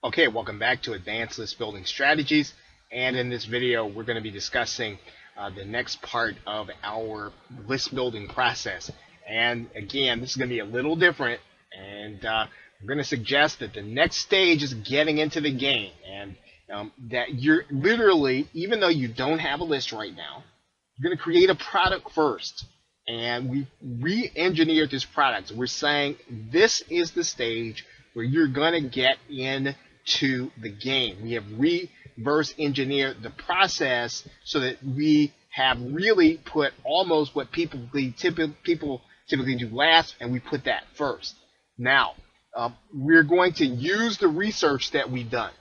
Okay, welcome back to Advanced List Building Strategies. And in this video, we're going to be discussing the next part of our list building process. And again, this is going to be a little different. And we're going to suggest that the next stage is getting into the game. And that you're literally, even though you don't have a list right now, you're going to create a product first. And we re-engineered this product. We're saying this is the stage where you're going to get into the game. We have reverse engineered the process so that we have really put almost what people typically do last, and we put that first. Now, we're going to use the research that we've done,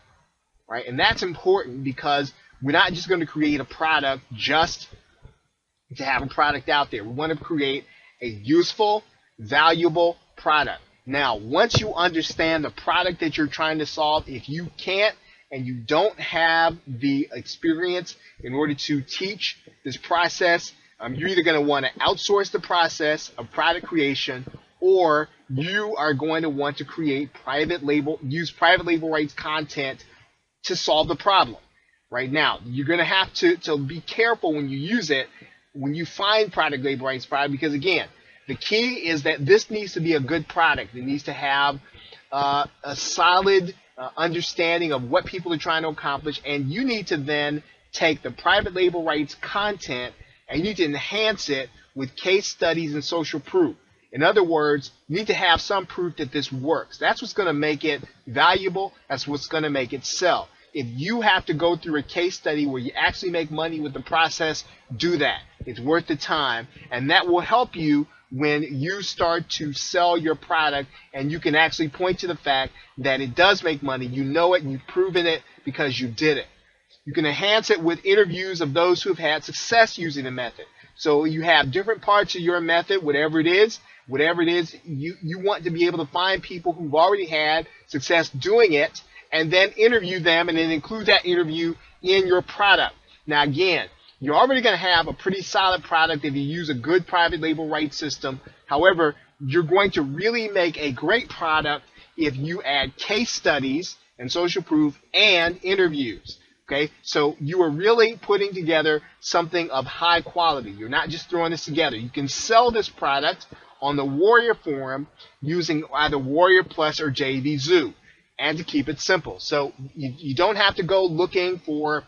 right? And that's important because we're not just going to create a product just to have a product out there. We want to create a useful, valuable product. Now, once you understand the product that you're trying to solve, if you can't and you don't have the experience in order to teach this process, you're either going to want to outsource the process of product creation, or you are going to want to create use private label rights content to solve the problem. Right now, you're going to have to be careful when you use it, when you find product label rights product, because again, the key is that this needs to be a good product. It needs to have a solid understanding of what people are trying to accomplish, and you need to then take the private label rights content and you need to enhance it with case studies and social proof. In other words, you need to have some proof that this works. That's what's going to make it valuable. That's what's going to make it sell. If you have to go through a case study where you actually make money with the process, do that. It's worth the time, and that will help you when you start to sell your product, and you can actually point to the fact that it does make money. You know it, and you've proven it because you did it. You can enhance it with interviews of those who've had success using the method. So you have different parts of your method, whatever it is, you want to be able to find people who've already had success doing it, and then interview them, and then include that interview in your product. Now again, you're already going to have a pretty solid product if you use a good private label rights system. However, you're going to really make a great product if you add case studies and social proof and interviews. Okay, so you are really putting together something of high quality. You're not just throwing this together. You can sell this product on the Warrior Forum using either Warrior Plus or JVZoo. And to keep it simple. So you don't have to go looking for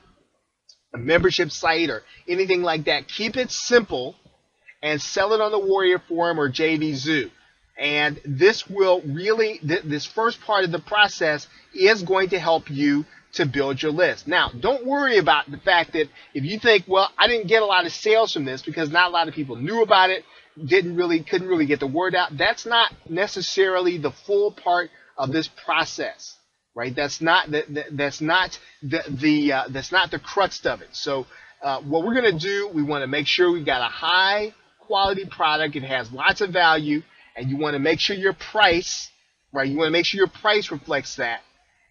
a membership site or anything like that. Keep it simple and sell it on the Warrior Forum or JVZoo. And this will really, this first part of the process is going to help you to build your list. Now, don't worry about the fact that if you think, well, I didn't get a lot of sales from this because not a lot of people knew about it, couldn't really get the word out. That's not necessarily the full part of this process, right? That's not the crux of it. So what we're going to do, we want to make sure we've got a high quality product. It has lots of value, and you want to make sure your price, right? You want to make sure your price reflects that.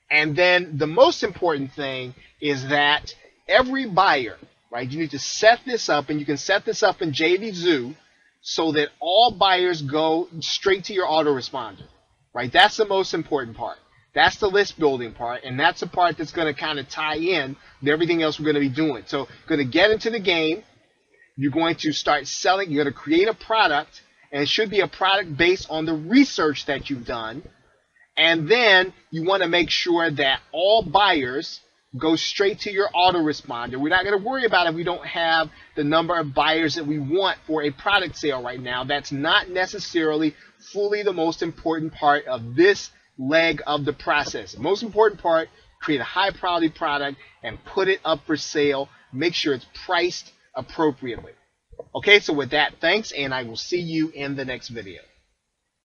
And then the most important thing is that every buyer, right? You need to set this up, and you can set this up in JVZoo so that all buyers go straight to your autoresponder. Right, that's the most important part. That's the list building part, and that's the part that's going to kind of tie in to everything else we're going to be doing. So, going to get into the game. You're going to start selling. You're going to create a product, and it should be a product based on the research that you've done. And then you want to make sure that all buyers go straight to your autoresponder. We're not going to worry about if we don't have the number of buyers that we want for a product sale right now. That's not necessarily fully the most important part of this leg of the process. The most important part, create a high quality product and put it up for sale. Make sure it's priced appropriately. Okay, so with that, thanks, and I will see you in the next video.